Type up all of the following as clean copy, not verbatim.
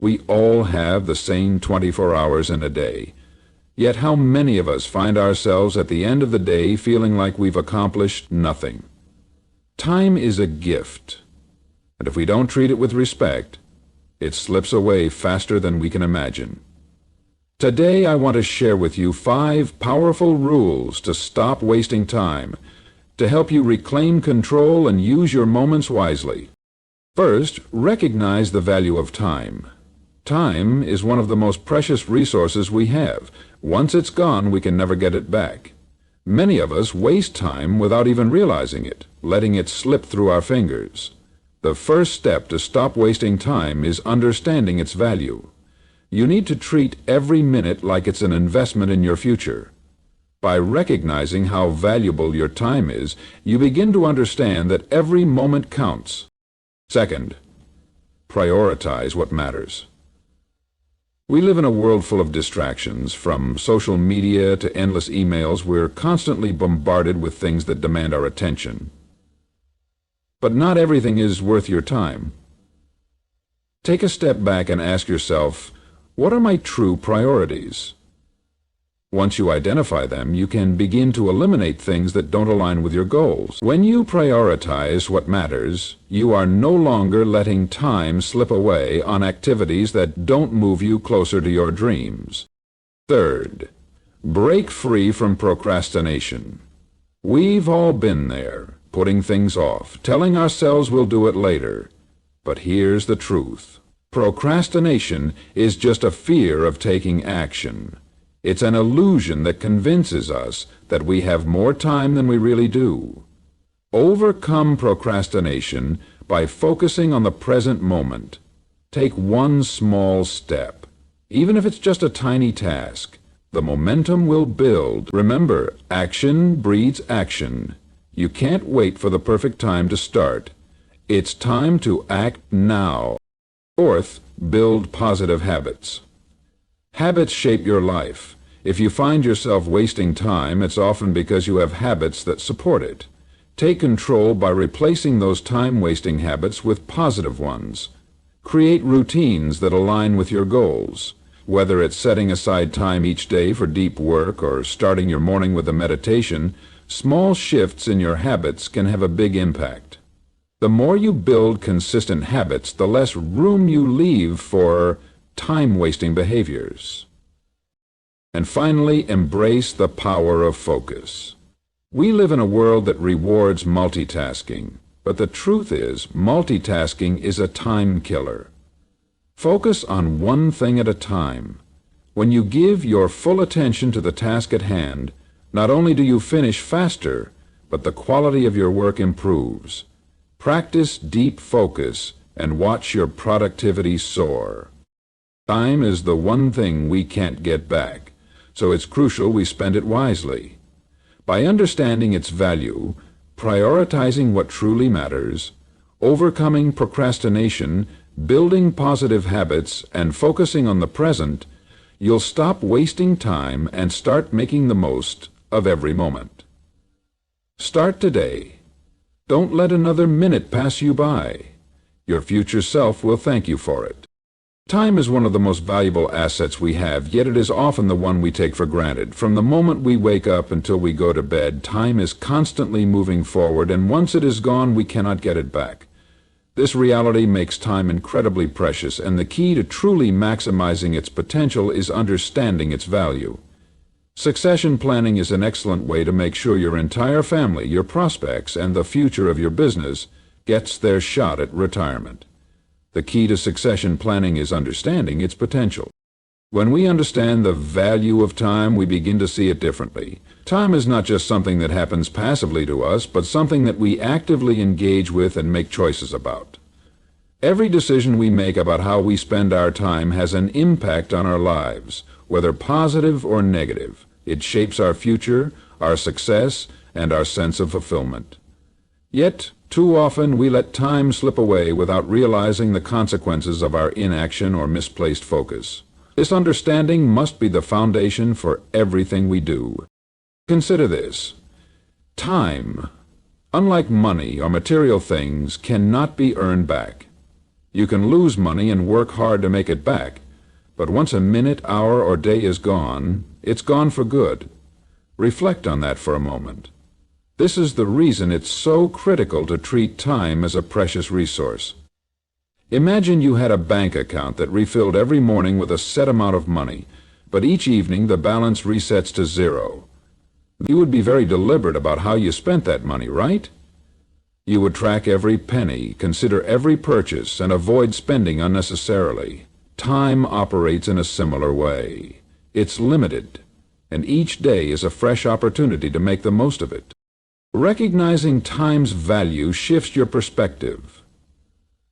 We all have the same 24 hours in a day. Yet how many of us find ourselves at the end of the day feeling like we've accomplished nothing? Time is a gift, and if we don't treat it with respect, it slips away faster than we can imagine. Today I want to share with you 5 powerful rules to stop wasting time, to help you reclaim control and use your moments wisely. First, recognize the value of time. Time is one of the most precious resources we have. Once it's gone, we can never get it back. Many of us waste time without even realizing it, letting it slip through our fingers. The first step to stop wasting time is understanding its value. You need to treat every minute like it's an investment in your future. By recognizing how valuable your time is, you begin to understand that every moment counts. Second, prioritize what matters. We live in a world full of distractions. From social media to endless emails, we're constantly bombarded with things that demand our attention. But not everything is worth your time. Take a step back and ask yourself, what are my true priorities? Once you identify them, you can begin to eliminate things that don't align with your goals. When you prioritize what matters, you are no longer letting time slip away on activities that don't move you closer to your dreams. Third, break free from procrastination. We've all been there, putting things off, telling ourselves we'll do it later. But here's the truth. Procrastination is just a fear of taking action. It's an illusion that convinces us that we have more time than we really do. Overcome procrastination by focusing on the present moment. Take one small step. Even if it's just a tiny task, the momentum will build. Remember, action breeds action. You can't wait for the perfect time to start. It's time to act now. Fourth, build positive habits. Habits shape your life. If you find yourself wasting time, it's often because you have habits that support it. Take control by replacing those time-wasting habits with positive ones. Create routines that align with your goals. Whether it's setting aside time each day for deep work or starting your morning with a meditation, small shifts in your habits can have a big impact. The more you build consistent habits, the less room you leave for time-wasting behaviors. And finally, embrace the power of focus. We live in a world that rewards multitasking, but the truth is, multitasking is a time killer. Focus on one thing at a time. When you give your full attention to the task at hand, not only do you finish faster, but the quality of your work improves. Practice deep focus and watch your productivity soar. Time is the one thing we can't get back, so it's crucial we spend it wisely. By understanding its value, prioritizing what truly matters, overcoming procrastination, building positive habits, and focusing on the present, you'll stop wasting time and start making the most of every moment. Start today. Don't let another minute pass you by. Your future self will thank you for it. Time is one of the most valuable assets we have, yet it is often the one we take for granted. From the moment we wake up until we go to bed, time is constantly moving forward, and once it is gone, we cannot get it back. This reality makes time incredibly precious, and the key to truly maximizing its potential is understanding its value. Succession planning is an excellent way to make sure your entire family, your prospects, and the future of your business gets their shot at retirement. The key to succession planning is understanding its potential. When we understand the value of time, we begin to see it differently. Time is not just something that happens passively to us, but something that we actively engage with and make choices about. Every decision we make about how we spend our time has an impact on our lives, whether positive or negative. It shapes our future, our success, and our sense of fulfillment. Yet, too often we let time slip away without realizing the consequences of our inaction or misplaced focus. This understanding must be the foundation for everything we do. Consider this. Time, unlike money or material things, cannot be earned back. You can lose money and work hard to make it back, but once a minute, hour, or day is gone, it's gone for good. Reflect on that for a moment. This is the reason it's so critical to treat time as a precious resource. Imagine you had a bank account that refilled every morning with a set amount of money, but each evening the balance resets to zero. You would be very deliberate about how you spent that money, right? You would track every penny, consider every purchase, and avoid spending unnecessarily. Time operates in a similar way. It's limited, and each day is a fresh opportunity to make the most of it. Recognizing time's value shifts your perspective.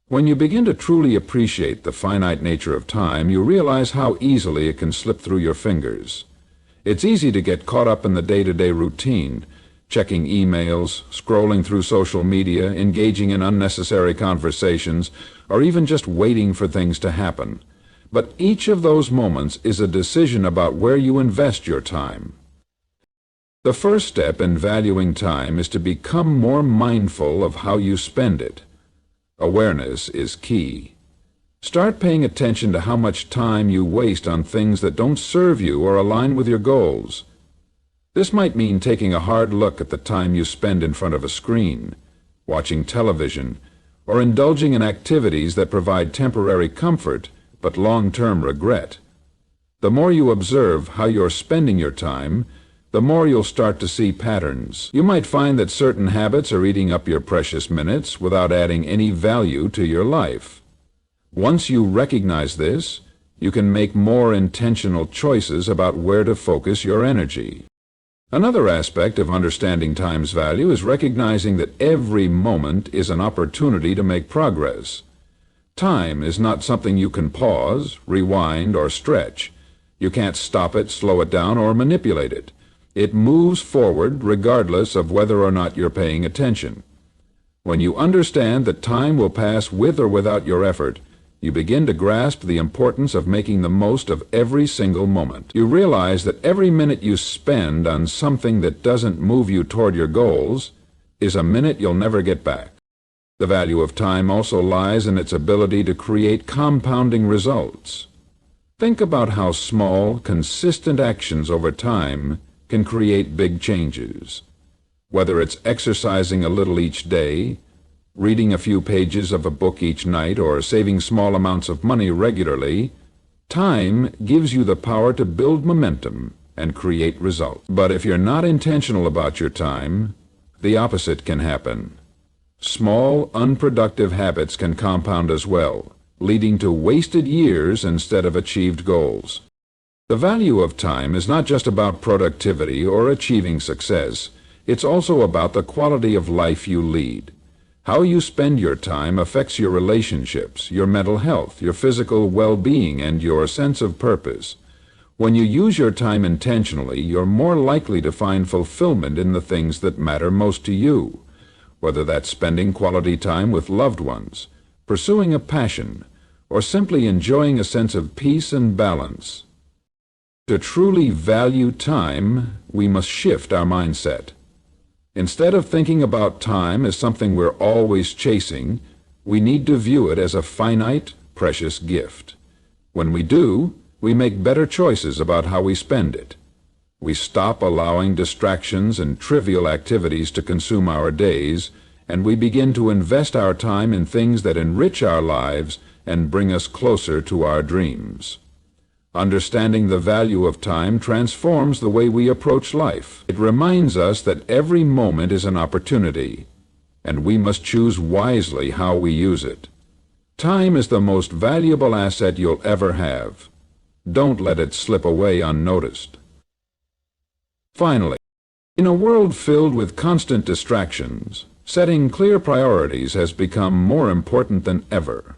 When you begin to truly appreciate the finite nature of time, you realize how easily it can slip through your fingers. It's easy to get caught up in the day-to-day routine, checking emails, scrolling through social media, engaging in unnecessary conversations, or even just waiting for things to happen. But each of those moments is a decision about where you invest your time. The first step in valuing time is to become more mindful of how you spend it. Awareness is key. Start paying attention to how much time you waste on things that don't serve you or align with your goals. This might mean taking a hard look at the time you spend in front of a screen, watching television, or indulging in activities that provide temporary comfort but long-term regret. The more you observe how you're spending your time, the more you'll start to see patterns. You might find that certain habits are eating up your precious minutes without adding any value to your life. Once you recognize this, you can make more intentional choices about where to focus your energy. Another aspect of understanding time's value is recognizing that every moment is an opportunity to make progress. Time is not something you can pause, rewind, or stretch. You can't stop it, slow it down, or manipulate it. It moves forward regardless of whether or not you're paying attention. When you understand that time will pass with or without your effort, you begin to grasp the importance of making the most of every single moment. You realize that every minute you spend on something that doesn't move you toward your goals is a minute you'll never get back. The value of time also lies in its ability to create compounding results. Think about how small, consistent actions over time can create big changes. Whether it's exercising a little each day, reading a few pages of a book each night, or saving small amounts of money regularly, time gives you the power to build momentum and create results. But if you're not intentional about your time, the opposite can happen. Small, unproductive habits can compound as well, leading to wasted years instead of achieved goals. The value of time is not just about productivity or achieving success. It's also about the quality of life you lead. How you spend your time affects your relationships, your mental health, your physical well-being, and your sense of purpose. When you use your time intentionally, you're more likely to find fulfillment in the things that matter most to you, whether that's spending quality time with loved ones, pursuing a passion, or simply enjoying a sense of peace and balance. To truly value time, we must shift our mindset. Instead of thinking about time as something we're always chasing, we need to view it as a finite, precious gift. When we do, we make better choices about how we spend it. We stop allowing distractions and trivial activities to consume our days, and we begin to invest our time in things that enrich our lives and bring us closer to our dreams. Understanding the value of time transforms the way we approach life. It reminds us that every moment is an opportunity, and we must choose wisely how we use it. Time is the most valuable asset you'll ever have. Don't let it slip away unnoticed. Finally, in a world filled with constant distractions, setting clear priorities has become more important than ever.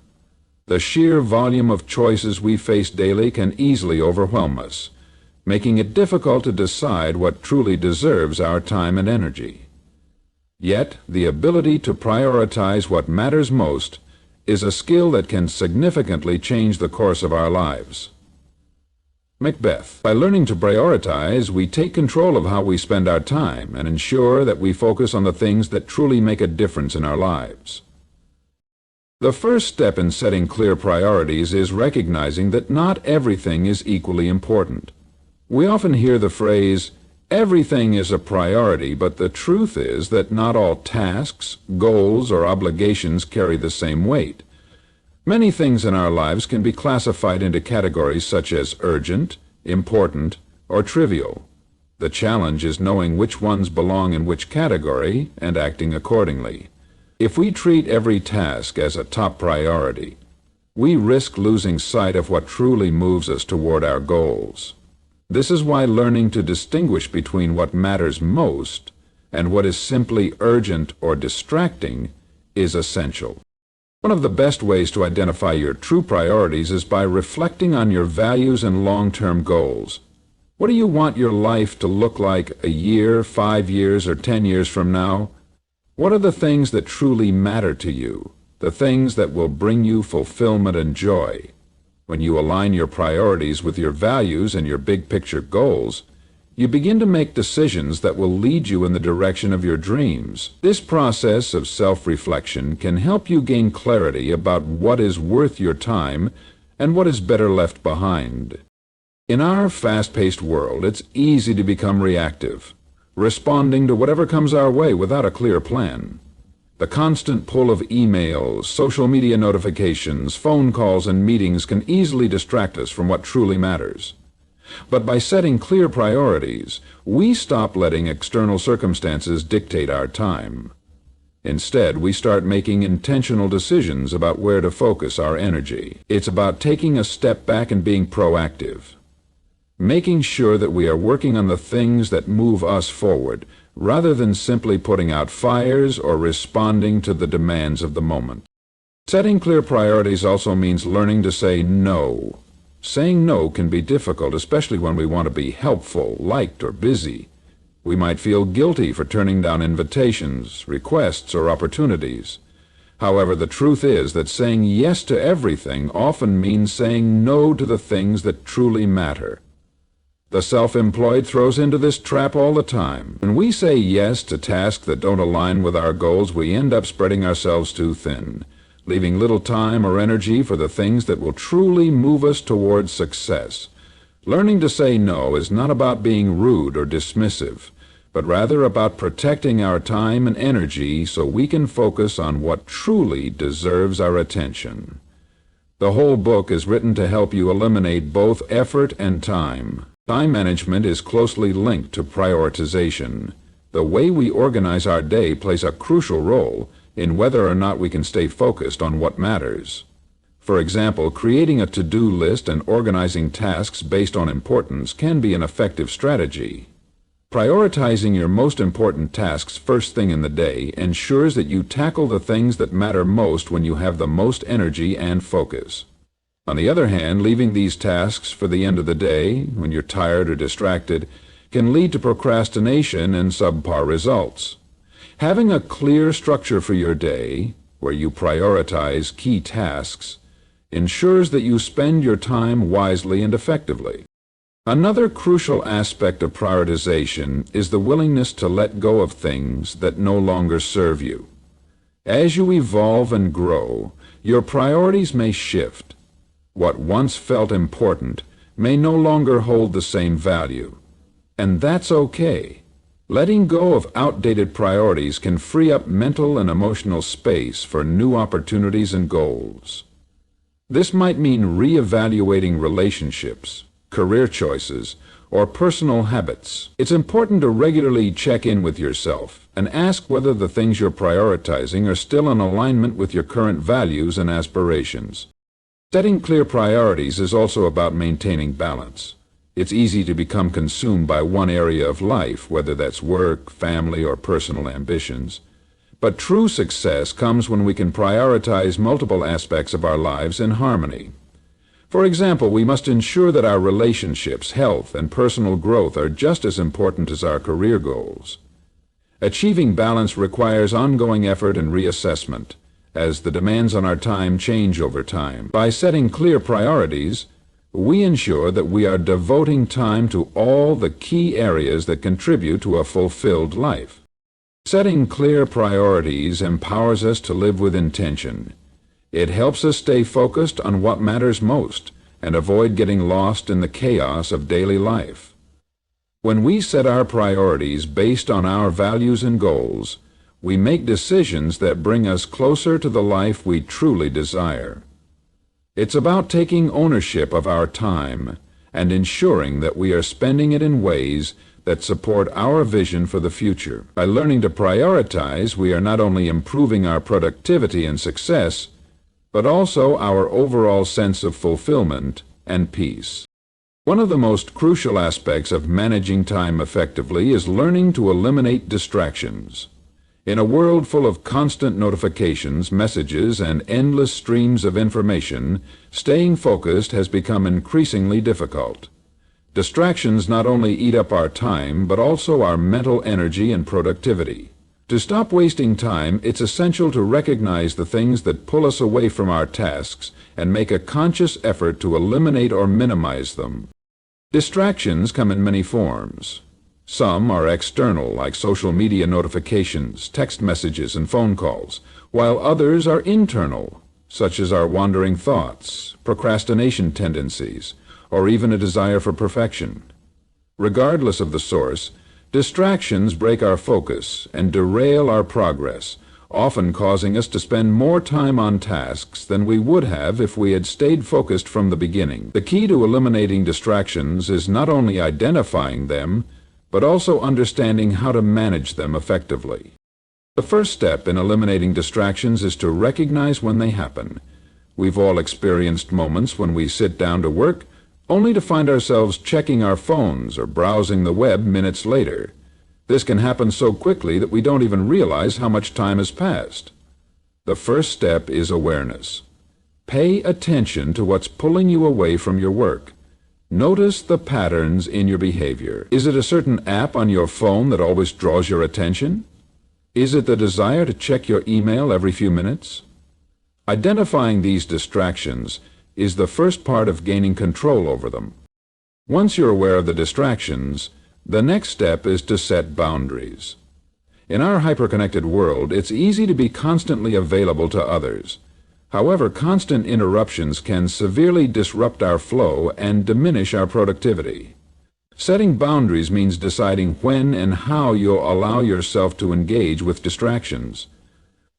The sheer volume of choices we face daily can easily overwhelm us, making it difficult to decide what truly deserves our time and energy. Yet, the ability to prioritize what matters most is a skill that can significantly change the course of our lives. Macbeth. By learning to prioritize, we take control of how we spend our time and ensure that we focus on the things that truly make a difference in our lives. The first step in setting clear priorities is recognizing that not everything is equally important. We often hear the phrase, "Everything is a priority," but the truth is that not all tasks, goals, or obligations carry the same weight. Many things in our lives can be classified into categories such as urgent, important, or trivial. The challenge is knowing which ones belong in which category and acting accordingly. If we treat every task as a top priority, we risk losing sight of what truly moves us toward our goals. This is why learning to distinguish between what matters most and what is simply urgent or distracting is essential. One of the best ways to identify your true priorities is by reflecting on your values and long-term goals. What do you want your life to look like a year, 5 years, or 10 years from now? What are the things that truly matter to you, the things that will bring you fulfillment and joy? When you align your priorities with your values and your big-picture goals, you begin to make decisions that will lead you in the direction of your dreams. This process of self-reflection can help you gain clarity about what is worth your time and what is better left behind. In our fast-paced world, it's easy to become reactive, responding to whatever comes our way without a clear plan. The constant pull of emails, social media notifications, phone calls, and meetings can easily distract us from what truly matters. But by setting clear priorities, we stop letting external circumstances dictate our time. Instead, we start making intentional decisions about where to focus our energy. It's about taking a step back and being proactive, making sure that we are working on the things that move us forward, rather than simply putting out fires or responding to the demands of the moment. Setting clear priorities also means learning to say no. Saying no can be difficult, especially when we want to be helpful, liked, or busy. We might feel guilty for turning down invitations, requests, or opportunities. However, the truth is that saying yes to everything often means saying no to the things that truly matter. The self-employed throws into this trap all the time. When we say yes to tasks that don't align with our goals, we end up spreading ourselves too thin, leaving little time or energy for the things that will truly move us towards success. Learning to say no is not about being rude or dismissive, but rather about protecting our time and energy so we can focus on what truly deserves our attention. The whole book is written to help you eliminate both effort and time. Time management is closely linked to prioritization. The way we organize our day plays a crucial role in whether or not we can stay focused on what matters. For example, creating a to-do list and organizing tasks based on importance can be an effective strategy. Prioritizing your most important tasks first thing in the day ensures that you tackle the things that matter most when you have the most energy and focus. On the other hand, leaving these tasks for the end of the day, when you're tired or distracted, can lead to procrastination and subpar results. Having a clear structure for your day, where you prioritize key tasks, ensures that you spend your time wisely and effectively. Another crucial aspect of prioritization is the willingness to let go of things that no longer serve you. As you evolve and grow, your priorities may shift. What once felt important may no longer hold the same value. And that's okay. Letting go of outdated priorities can free up mental and emotional space for new opportunities and goals. This might mean reevaluating relationships, career choices, or personal habits. It's important to regularly check in with yourself and ask whether the things you're prioritizing are still in alignment with your current values and aspirations. Setting clear priorities is also about maintaining balance. It's easy to become consumed by one area of life, whether that's work, family, or personal ambitions. But true success comes when we can prioritize multiple aspects of our lives in harmony. For example, we must ensure that our relationships, health, and personal growth are just as important as our career goals. Achieving balance requires ongoing effort and reassessment, as the demands on our time change over time. By setting clear priorities, we ensure that we are devoting time to all the key areas that contribute to a fulfilled life. Setting clear priorities empowers us to live with intention. It helps us stay focused on what matters most and avoid getting lost in the chaos of daily life. When we set our priorities based on our values and goals, we make decisions that bring us closer to the life we truly desire. It's about taking ownership of our time and ensuring that we are spending it in ways that support our vision for the future. By learning to prioritize, we are not only improving our productivity and success, but also our overall sense of fulfillment and peace. One of the most crucial aspects of managing time effectively is learning to eliminate distractions. In a world full of constant notifications, messages, and endless streams of information, staying focused has become increasingly difficult. Distractions not only eat up our time, but also our mental energy and productivity. To stop wasting time, it's essential to recognize the things that pull us away from our tasks and make a conscious effort to eliminate or minimize them. Distractions come in many forms. Some are external, like social media notifications, text messages, and phone calls, while others are internal, such as our wandering thoughts, procrastination tendencies, or even a desire for perfection. Regardless of the source, distractions break our focus and derail our progress, often causing us to spend more time on tasks than we would have if we had stayed focused from the beginning. The key to eliminating distractions is not only identifying them, but also understanding how to manage them effectively. The first step in eliminating distractions is to recognize when they happen. We've all experienced moments when we sit down to work, only to find ourselves checking our phones or browsing the web minutes later. This can happen so quickly that we don't even realize how much time has passed. The first step is awareness. Pay attention to what's pulling you away from your work. Notice the patterns in your behavior. Is it a certain app on your phone that always draws your attention? Is it the desire to check your email every few minutes? Identifying these distractions is the first part of gaining control over them. Once you're aware of the distractions, the next step is to set boundaries. In our hyperconnected world, it's easy to be constantly available to others. However, constant interruptions can severely disrupt our flow and diminish our productivity. Setting boundaries means deciding when and how you'll allow yourself to engage with distractions.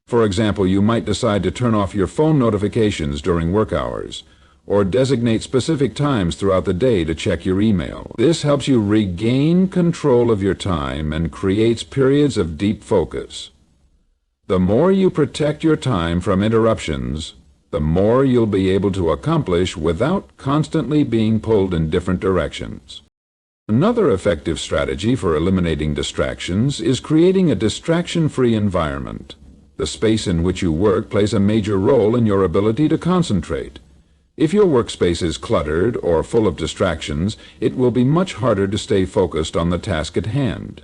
For example, you might decide to turn off your phone notifications during work hours, or designate specific times throughout the day to check your email. This helps you regain control of your time and creates periods of deep focus. The more you protect your time from interruptions, the more you'll be able to accomplish without constantly being pulled in different directions. Another effective strategy for eliminating distractions is creating a distraction-free environment. The space in which you work plays a major role in your ability to concentrate. If your workspace is cluttered or full of distractions, it will be much harder to stay focused on the task at hand.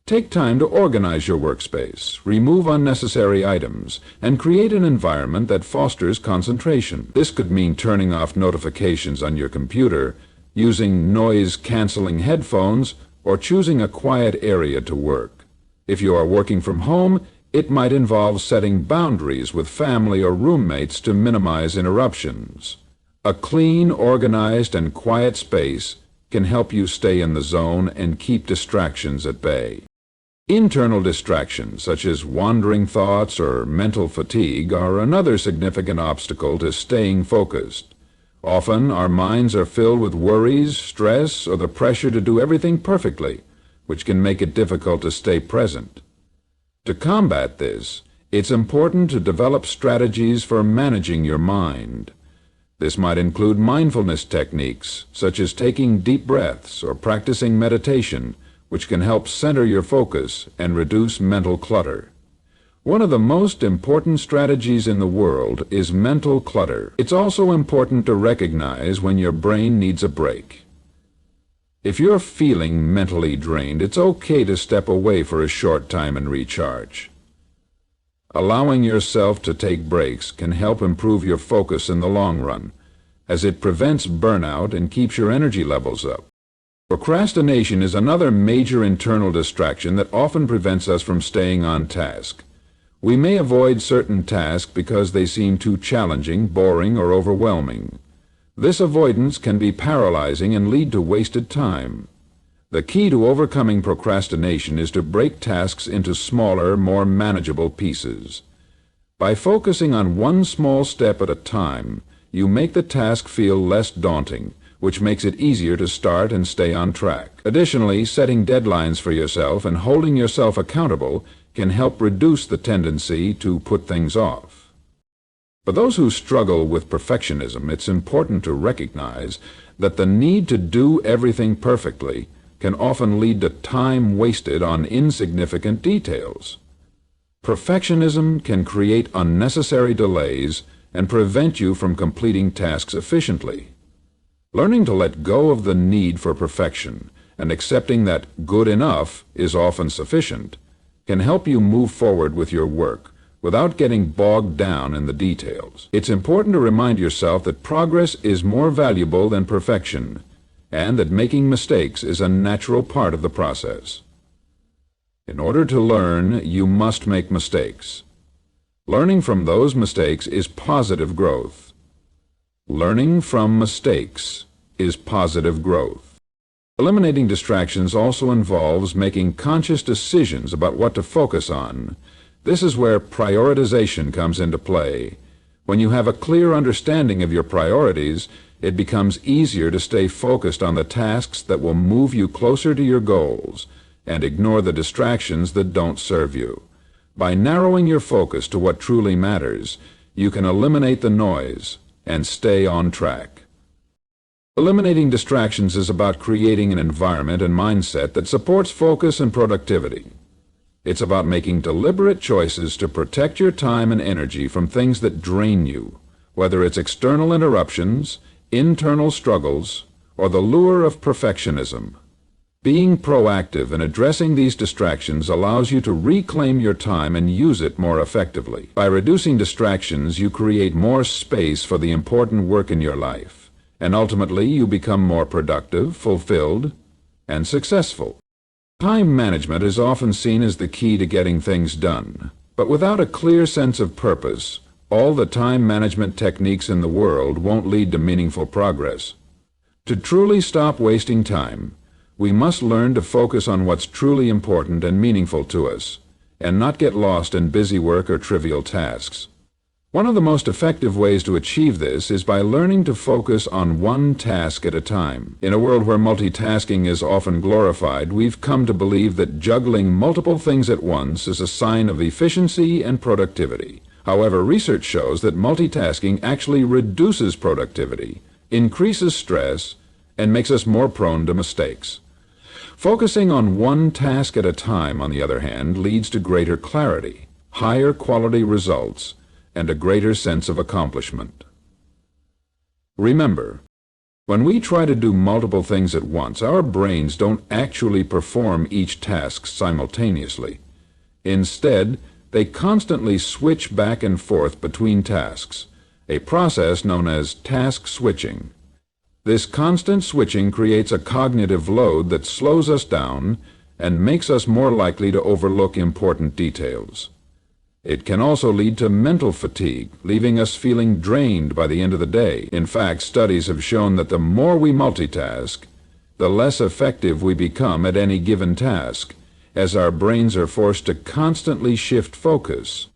Take time to organize your workspace, remove unnecessary items, and create an environment that fosters concentration. This could mean turning off notifications on your computer, using noise-canceling headphones, or choosing a quiet area to work. If you are working from home, it might involve setting boundaries with family or roommates to minimize interruptions. A clean, organized, and quiet space can help you stay in the zone and keep distractions at bay. Internal distractions, such as wandering thoughts or mental fatigue, are another significant obstacle to staying focused. Often, our minds are filled with worries, stress, or the pressure to do everything perfectly, which can make it difficult to stay present. To combat this, it's important to develop strategies for managing your mind. This might include mindfulness techniques, such as taking deep breaths or practicing meditation, which can help center your focus and reduce mental clutter. One of the most important strategies in the world is mental clutter. It's also important to recognize when your brain needs a break. If you're feeling mentally drained, it's okay to step away for a short time and recharge. Allowing yourself to take breaks can help improve your focus in the long run, as it prevents burnout and keeps your energy levels up. Procrastination is another major internal distraction that often prevents us from staying on task. We may avoid certain tasks because they seem too challenging, boring, or overwhelming. This avoidance can be paralyzing and lead to wasted time. The key to overcoming procrastination is to break tasks into smaller, more manageable pieces. By focusing on one small step at a time, you make the task feel less daunting, which makes it easier to start and stay on track. Additionally, setting deadlines for yourself and holding yourself accountable can help reduce the tendency to put things off. For those who struggle with perfectionism, it's important to recognize that the need to do everything perfectly can often lead to time wasted on insignificant details. Perfectionism can create unnecessary delays and prevent you from completing tasks efficiently. Learning to let go of the need for perfection and accepting that good enough is often sufficient can help you move forward with your work without getting bogged down in the details. It's important to remind yourself that progress is more valuable than perfection, and that making mistakes is a natural part of the process. In order to learn, you must make mistakes. Learning from those mistakes is positive growth. Learning from mistakes is positive growth. Eliminating distractions also involves making conscious decisions about what to focus on. This is where prioritization comes into play. When you have a clear understanding of your priorities, it becomes easier to stay focused on the tasks that will move you closer to your goals and ignore the distractions that don't serve you. By narrowing your focus to what truly matters, you can eliminate the noise and stay on track. Eliminating distractions is about creating an environment and mindset that supports focus and productivity. It's about making deliberate choices to protect your time and energy from things that drain you, whether it's external interruptions, internal struggles, or the lure of perfectionism. Being proactive in addressing these distractions allows you to reclaim your time and use it more effectively. By reducing distractions, you create more space for the important work in your life, and ultimately you become more productive, fulfilled, and successful. Time management is often seen as the key to getting things done, but without a clear sense of purpose, all the time management techniques in the world won't lead to meaningful progress. To truly stop wasting time, we must learn to focus on what's truly important and meaningful to us, and not get lost in busy work or trivial tasks. One of the most effective ways to achieve this is by learning to focus on one task at a time. In a world where multitasking is often glorified, we've come to believe that juggling multiple things at once is a sign of efficiency and productivity. However, research shows that multitasking actually reduces productivity, increases stress, and makes us more prone to mistakes. Focusing on one task at a time, on the other hand, leads to greater clarity, higher quality results, and a greater sense of accomplishment. Remember, when we try to do multiple things at once, our brains don't actually perform each task simultaneously. Instead, they constantly switch back and forth between tasks, a process known as task switching. This constant switching creates a cognitive load that slows us down and makes us more likely to overlook important details. It can also lead to mental fatigue, leaving us feeling drained by the end of the day. In fact, studies have shown that the more we multitask, the less effective we become at any given task, as our brains are forced to constantly shift focus.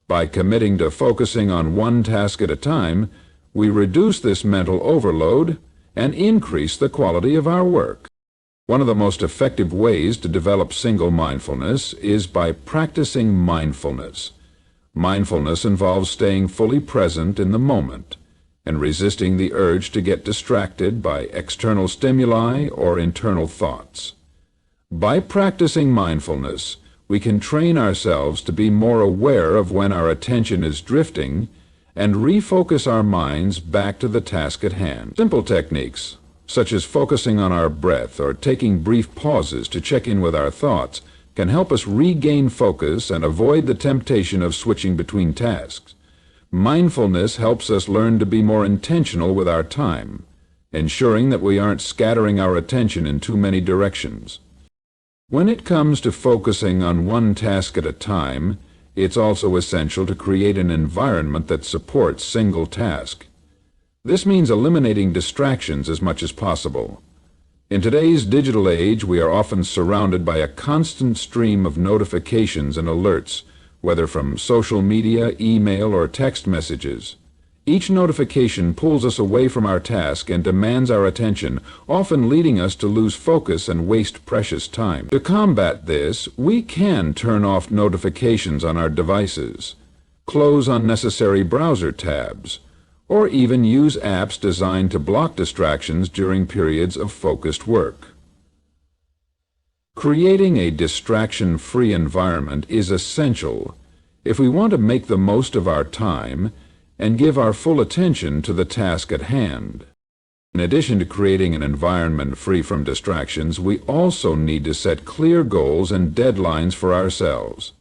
By committing to focusing on one task at a time, we reduce this mental overload and increase the quality of our work. One of the most effective ways to develop single mindfulness is by practicing mindfulness. Mindfulness involves staying fully present in the moment and resisting the urge to get distracted by external stimuli or internal thoughts. By practicing mindfulness, we can train ourselves to be more aware of when our attention is drifting and refocus our minds back to the task at hand. Simple techniques, such as focusing on our breath or taking brief pauses to check in with our thoughts, can help us regain focus and avoid the temptation of switching between tasks. Mindfulness helps us learn to be more intentional with our time, ensuring that we aren't scattering our attention in too many directions. When it comes to focusing on one task at a time, it's also essential to create an environment that supports single task. This means eliminating distractions as much as possible. In today's digital age, we are often surrounded by a constant stream of notifications and alerts, whether from social media, email, or text messages. Each notification pulls us away from our task and demands our attention, often leading us to lose focus and waste precious time. To combat this, we can turn off notifications on our devices, close unnecessary browser tabs, or even use apps designed to block distractions during periods of focused work. Creating a distraction-free environment is essential if we want to make the most of our time and give our full attention to the task at hand. In addition to creating an environment free from distractions, we also need to set clear goals and deadlines for ourselves.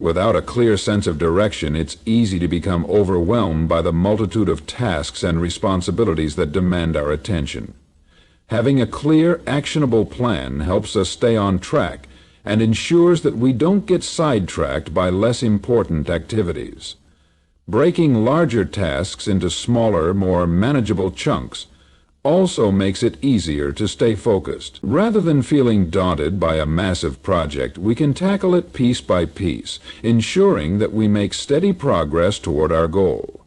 Without a clear sense of direction, it's easy to become overwhelmed by the multitude of tasks and responsibilities that demand our attention. Having a clear, actionable plan helps us stay on track and ensures that we don't get sidetracked by less important activities. Breaking larger tasks into smaller, more manageable chunks also makes it easier to stay focused. Rather than feeling daunted by a massive project, we can tackle it piece by piece, ensuring that we make steady progress toward our goal.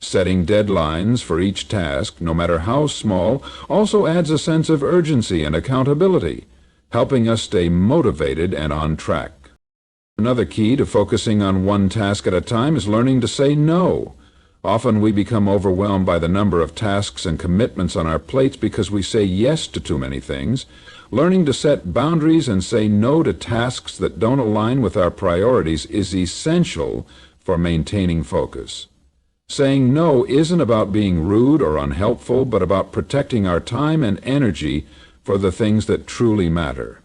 Setting deadlines for each task, no matter how small, also adds a sense of urgency and accountability, helping us stay motivated and on track. Another key to focusing on one task at a time is learning to say no. Often we become overwhelmed by the number of tasks and commitments on our plates because we say yes to too many things. Learning to set boundaries and say no to tasks that don't align with our priorities is essential for maintaining focus. Saying no isn't about being rude or unhelpful, but about protecting our time and energy for the things that truly matter.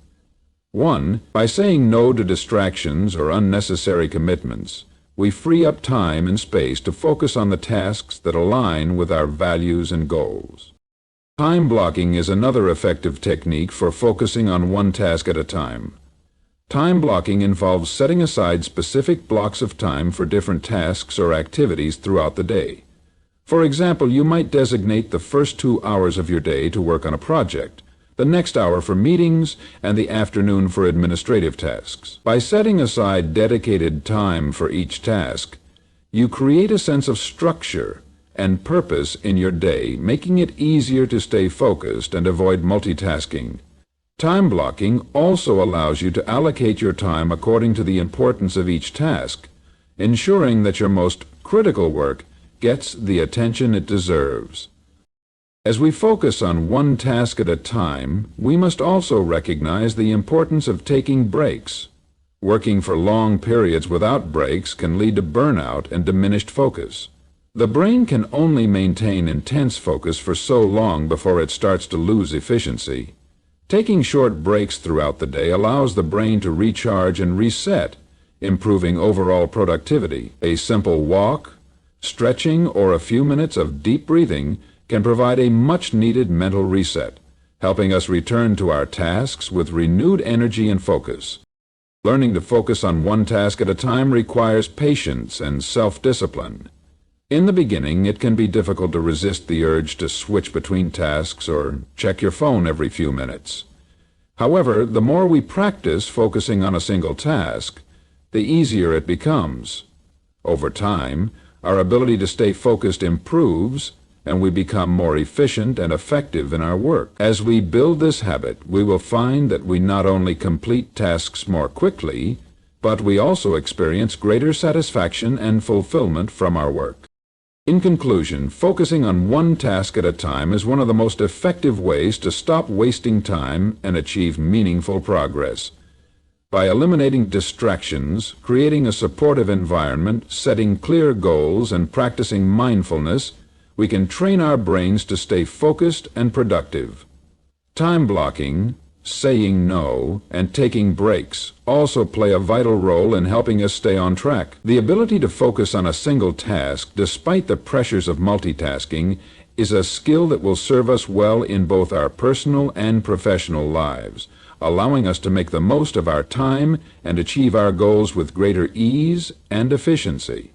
1. By saying no to distractions or unnecessary commitments, we free up time and space to focus on the tasks that align with our values and goals. Time blocking is another effective technique for focusing on one task at a time. Time blocking involves setting aside specific blocks of time for different tasks or activities throughout the day. For example, you might designate the first 2 hours of your day to work on a project, the next hour for meetings, and the afternoon for administrative tasks. By setting aside dedicated time for each task, you create a sense of structure and purpose in your day, making it easier to stay focused and avoid multitasking. Time blocking also allows you to allocate your time according to the importance of each task, ensuring that your most critical work gets the attention it deserves. As we focus on one task at a time, we must also recognize the importance of taking breaks. Working for long periods without breaks can lead to burnout and diminished focus. The brain can only maintain intense focus for so long before it starts to lose efficiency. Taking short breaks throughout the day allows the brain to recharge and reset, improving overall productivity. A simple walk, stretching, or a few minutes of deep breathing can provide a much-needed mental reset, helping us return to our tasks with renewed energy and focus. Learning to focus on one task at a time requires patience and self-discipline. In the beginning, it can be difficult to resist the urge to switch between tasks or check your phone every few minutes. However, the more we practice focusing on a single task, the easier it becomes. Over time, our ability to stay focused improves, and we become more efficient and effective in our work. As we build this habit, we will find that we not only complete tasks more quickly, but we also experience greater satisfaction and fulfillment from our work. In conclusion, focusing on one task at a time is one of the most effective ways to stop wasting time and achieve meaningful progress. By eliminating distractions, creating a supportive environment, setting clear goals, and practicing mindfulness, we can train our brains to stay focused and productive. Time blocking, saying no, and taking breaks also play a vital role in helping us stay on track. The ability to focus on a single task, despite the pressures of multitasking, is a skill that will serve us well in both our personal and professional lives. allowing us to make the most of our time and achieve our goals with greater ease and efficiency.